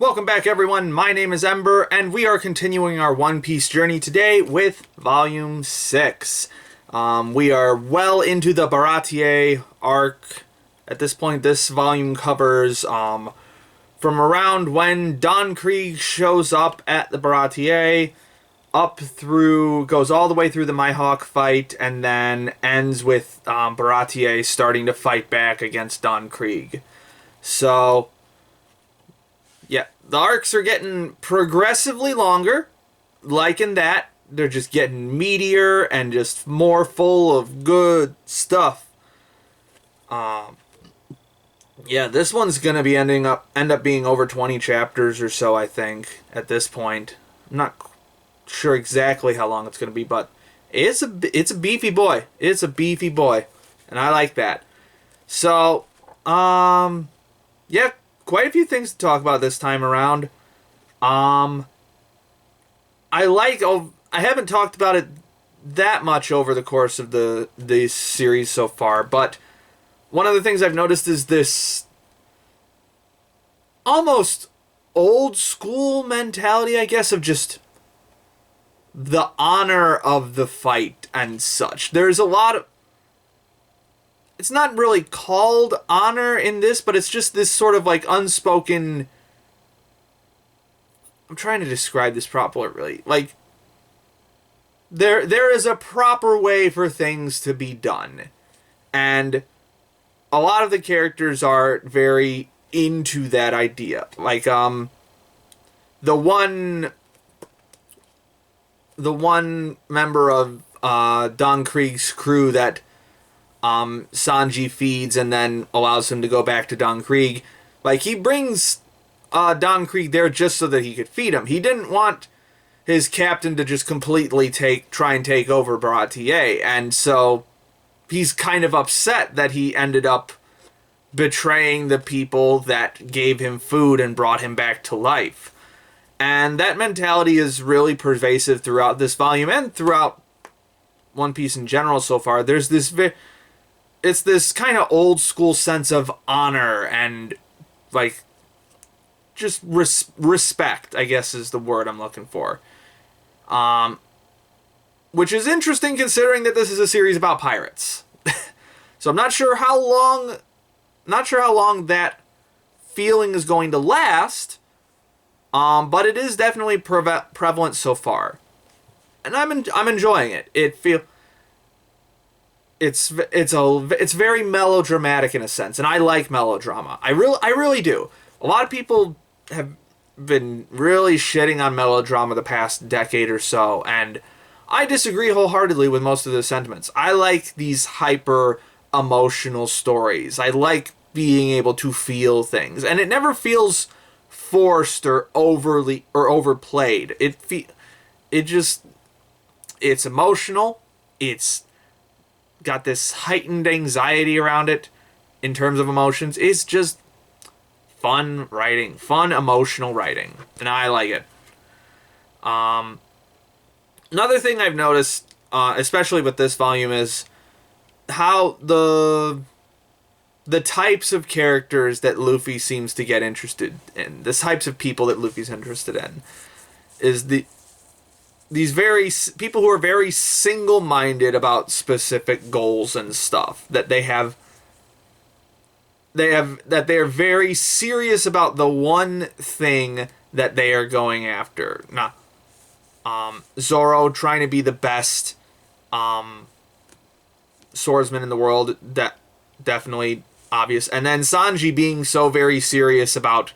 Welcome back, everyone. My name is Ember, and we are continuing our One Piece journey today with Volume 6. We are well into the Baratie arc. At this point, this volume covers from around when Don Krieg shows up at the Baratie, goes all the way through the Mihawk fight, and then ends with Baratie starting to fight back against Don Krieg. So, yeah, the arcs are getting progressively longer. Like in that, they're just getting meatier and just more full of good stuff. Yeah, this one's gonna be end up being over 20 chapters or so, I think, at this point. I'm not sure exactly how long it's gonna be, but it's a beefy boy. It's a beefy boy, and I like that. So, yeah, quite a few things to talk about this time around. I haven't talked about it that much over the course of the series so far, but one of the things I've noticed is this almost old school mentality, I guess, of just the honor of the fight and such. There's a lot of... It's not really called honor in this, but it's just this sort of like unspoken... I'm trying to describe this properly. Like, there is a proper way for things to be done. And a lot of the characters are very into that idea. Like, the one member of Don Krieg's crew that Sanji feeds and then allows him to go back to Don Krieg, like, he brings Don Krieg there just so that he could feed him. He didn't want his captain to just completely try and take over Baratie, and so he's kind of upset that he ended up betraying the people that gave him food and brought him back to life. And that mentality is really pervasive throughout this volume and throughout One Piece in general so far. There's this it's this kind of old school sense of honor and, like, just respect, I guess is the word I'm looking for. Which is interesting considering that this is a series about pirates. So I'm not sure how long that feeling is going to last. But it is definitely prevalent so far. And I'm enjoying it. It's very melodramatic in a sense, and I like melodrama. I really do. A lot of people have been really shitting on melodrama the past decade or so, and I disagree wholeheartedly with most of the sentiments. I like these hyper emotional stories. I like being able to feel things, and it never feels forced or overplayed. It's emotional. It's got this heightened anxiety around it in terms of emotions. It's just fun writing, fun emotional writing, and I like it. Another thing I've noticed, especially with this volume, is how the types of characters that Luffy seems to get interested in, the types of people that Luffy's interested in, is these very people who are very single-minded about specific goals and stuff that they are very serious about the one thing that they are going after. Zoro trying to be the best swordsman in the world, that definitely obvious. And then Sanji being so very serious about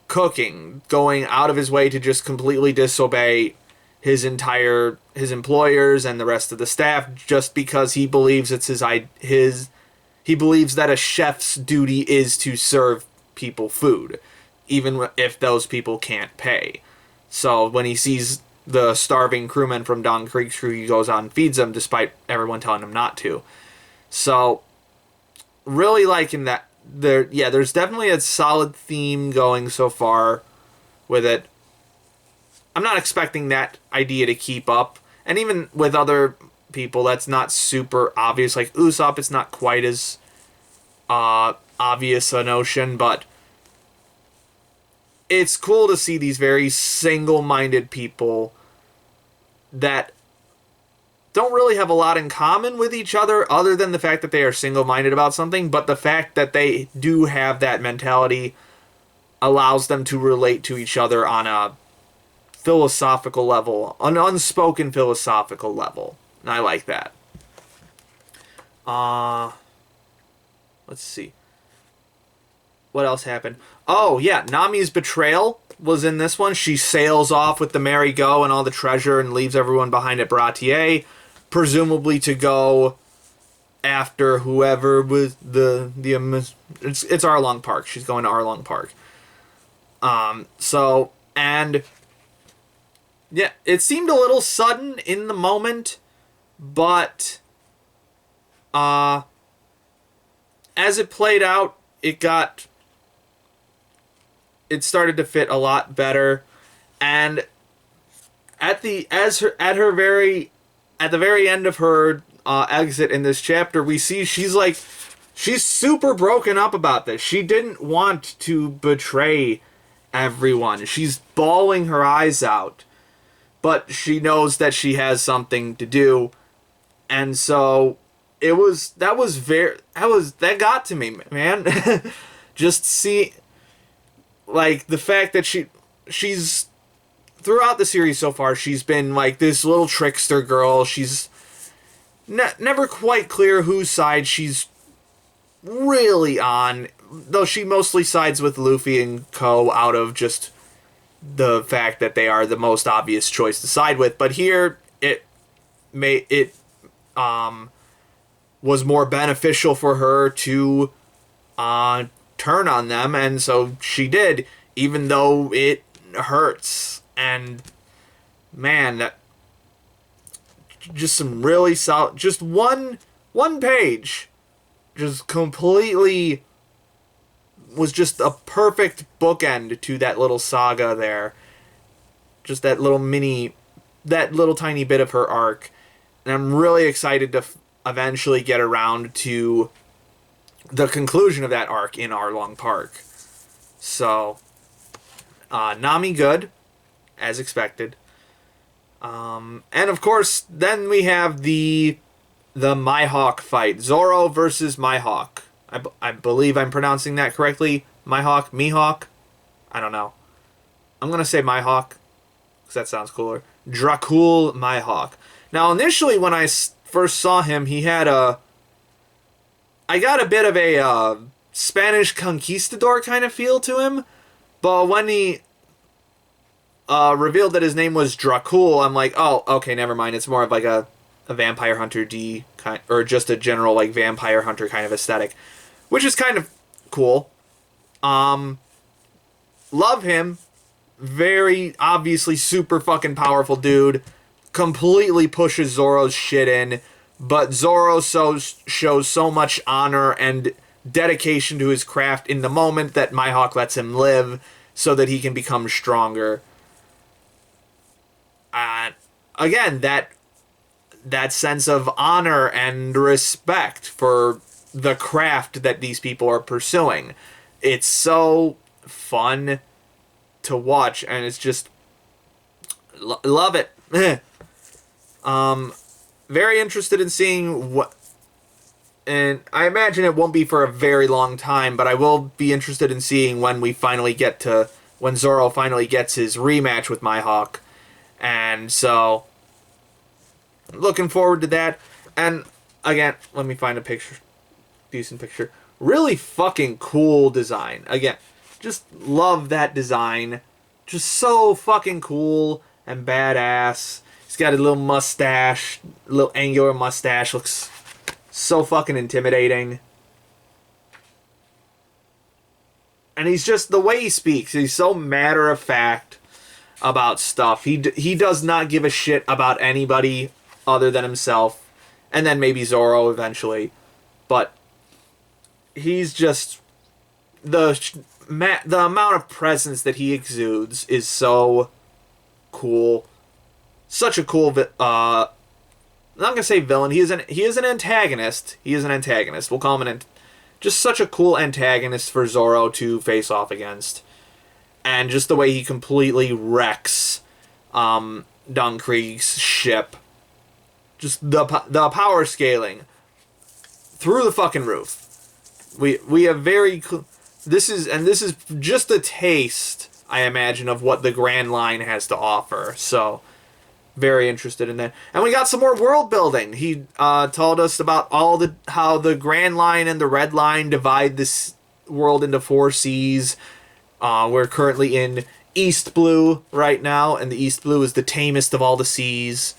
cooking, going out of his way to just completely disobey his employers and the rest of the staff just because he believes it's he believes that a chef's duty is to serve people food, even if those people can't pay. So when he sees the starving crewmen from Don Krieg's crew, he goes out and feeds them despite everyone telling him not to. So really liking that. There's definitely a solid theme going so far with it. I'm not expecting that idea to keep up. And even with other people, that's not super obvious. Like Usopp, it's not quite as obvious a notion, but it's cool to see these very single-minded people that don't really have a lot in common with each other than the fact that they are single-minded about something, but the fact that they do have that mentality allows them to relate to each other on a philosophical level, an unspoken philosophical level. And I like that. Let's see. What else happened? Oh, yeah, Nami's betrayal was in this one. She sails off with the merry-go and all the treasure and leaves everyone behind at Baratie, presumably to go after whoever was it's Arlong Park. She's going to Arlong Park. And yeah, it seemed a little sudden in the moment, but as it played out, it started to fit a lot better, and at the very end of her exit in this chapter, we see she's super broken up about this. She didn't want to betray everyone. She's bawling her eyes out, but she knows that she has something to do, and so that got to me, man. Just see, like, the fact that she's throughout the series so far, she's been like this little trickster girl. She's never quite clear whose side she's really on, though she mostly sides with Luffy and co out of just the fact that they are the most obvious choice to side with. But here it was more beneficial for her to turn on them, and so she did, even though it hurts. And man, that just some really solid, just one page just completely was just a perfect bookend to that little saga there. Just that little tiny bit of her arc. And I'm really excited to eventually get around to the conclusion of that arc in Arlong Park. So, Nami good, as expected. And of course, then we have the Mihawk fight. Zoro versus Mihawk. I believe I'm pronouncing that correctly. Mihawk? I don't know. I'm going to say Mihawk, because that sounds cooler. Dracul Mihawk. Now, initially, when I first saw him, I got a bit of a Spanish conquistador kind of feel to him, but when he revealed that his name was Dracul, I'm like, oh, okay, never mind. It's more of like a vampire hunter or just a general like vampire hunter kind of aesthetic, which is kind of cool. Love him. Very obviously super fucking powerful dude. Completely pushes Zoro's shit in, but Zoro shows so much honor and dedication to his craft in the moment that Mihawk lets him live so that he can become stronger. Again, that sense of honor and respect for the craft that these people are pursuing. It's so fun to watch, and it's just love it. Very interested in seeing what, and I imagine it won't be for a very long time, but I will be interested in seeing when Zoro finally gets his rematch with Mihawk. And so, looking forward to that. And again, let me find a decent picture. Really fucking cool design. Again, just love that design. Just so fucking cool and badass. He's got a little mustache, a little angular mustache. Looks so fucking intimidating. And he's just, the way he speaks, he's so matter of fact about stuff. He does not give a shit about anybody other than himself. And then maybe Zoro eventually. But he's just, the amount of presence that he exudes is so cool. Such a cool, I'm not gonna say villain. He is an antagonist. He is an antagonist. We'll call him just such a cool antagonist for Zoro to face off against. and just the way he completely wrecks Don Krieg's ship. Just the power scaling through the fucking roof. We have very this is just a taste, I imagine, of what the Grand Line has to offer. So very interested in that. And we got some more world building. He told us about how the Grand Line and the Red Line divide this world into 4 seas. We're currently in East Blue right now, and the East Blue is the tamest of all the seas.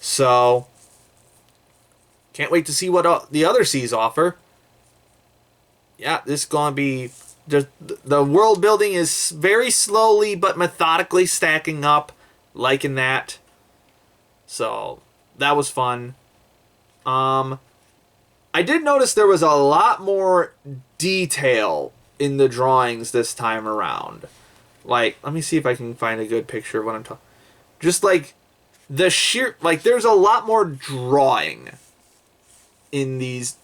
So can't wait to see what the other seas offer. Yeah, this is gonna be the world building is very slowly but methodically stacking up, liking that. So that was fun. I did notice there was a lot more detail in the drawings this time around. Like, let me see if I can find a good picture of what I'm talking. Just like the sheer, like, there's a lot more drawing in this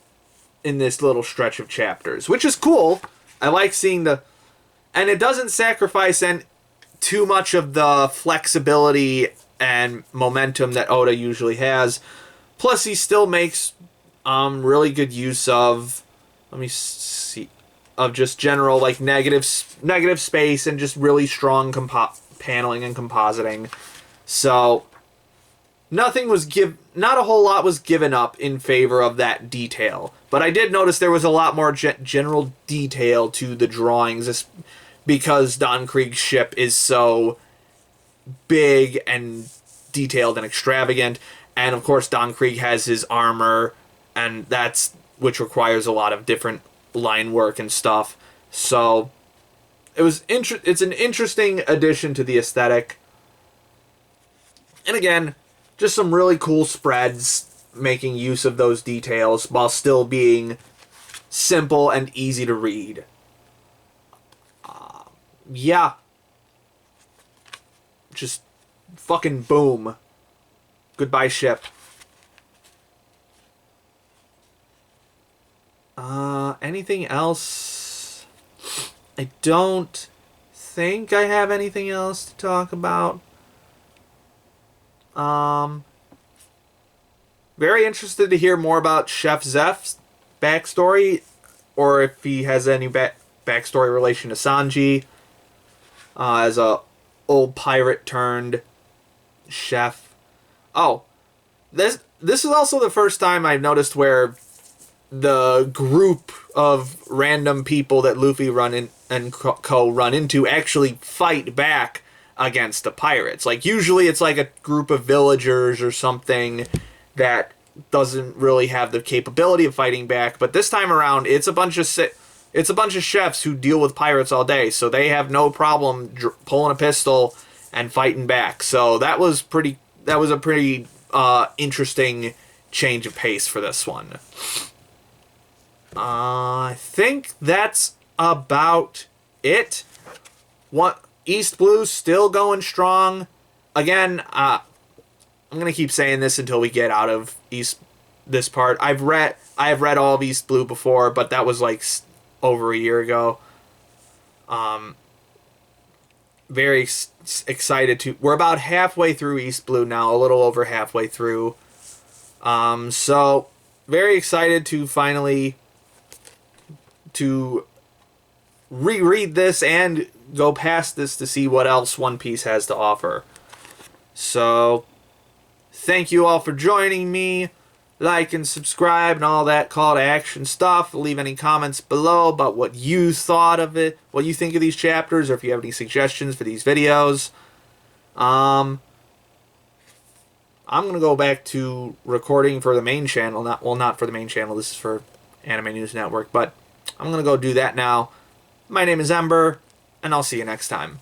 little stretch of chapters, which is cool. I like seeing and it doesn't sacrifice too much of the flexibility and momentum that Oda usually has. Plus, he still makes really good use of, let me see, of just general like negative space and just really strong paneling and compositing. So not a whole lot was given up in favor of that detail. But I did notice there was a lot more general detail to the drawings, because Don Krieg's ship is so big and detailed and extravagant. And of course, Don Krieg has his armor, and which requires a lot of different line work and stuff. So it's an interesting addition to the aesthetic. And again, just some really cool spreads making use of those details while still being simple and easy to read. Yeah. Just fucking boom. Goodbye, ship. Anything else? I don't think I have anything else to talk about. Very interested to hear more about Chef Zeph's backstory, or if he has any backstory relation to Sanji, as a old pirate turned chef. Oh, this is also the first time I've noticed where the group of random people that Luffy and Co run into actually fight back against the pirates. Like, usually it's like a group of villagers or something that doesn't really have the capability of fighting back, but this time around it's a bunch of chefs who deal with pirates all day, so they have no problem pulling a pistol and fighting back. So that was a pretty interesting change of pace for this one. I think that's about it. East Blue still going strong. Again, I'm gonna keep saying this until we get out of this part. I have read all of East Blue before, but that was like over a year ago. Very excited to. We're about halfway through East Blue now, a little over halfway through. So very excited to finally reread this and go past this to see what else One Piece has to offer. So thank you all for joining me. Like and subscribe and all that call to action stuff. Leave any comments below about what you thought of it, what you think of these chapters, or if you have any suggestions for these videos. I'm going to go back to recording for the main channel. Not for the main channel. This is for Anime News Network, but I'm going to go do that now. My name is Ember, and I'll see you next time.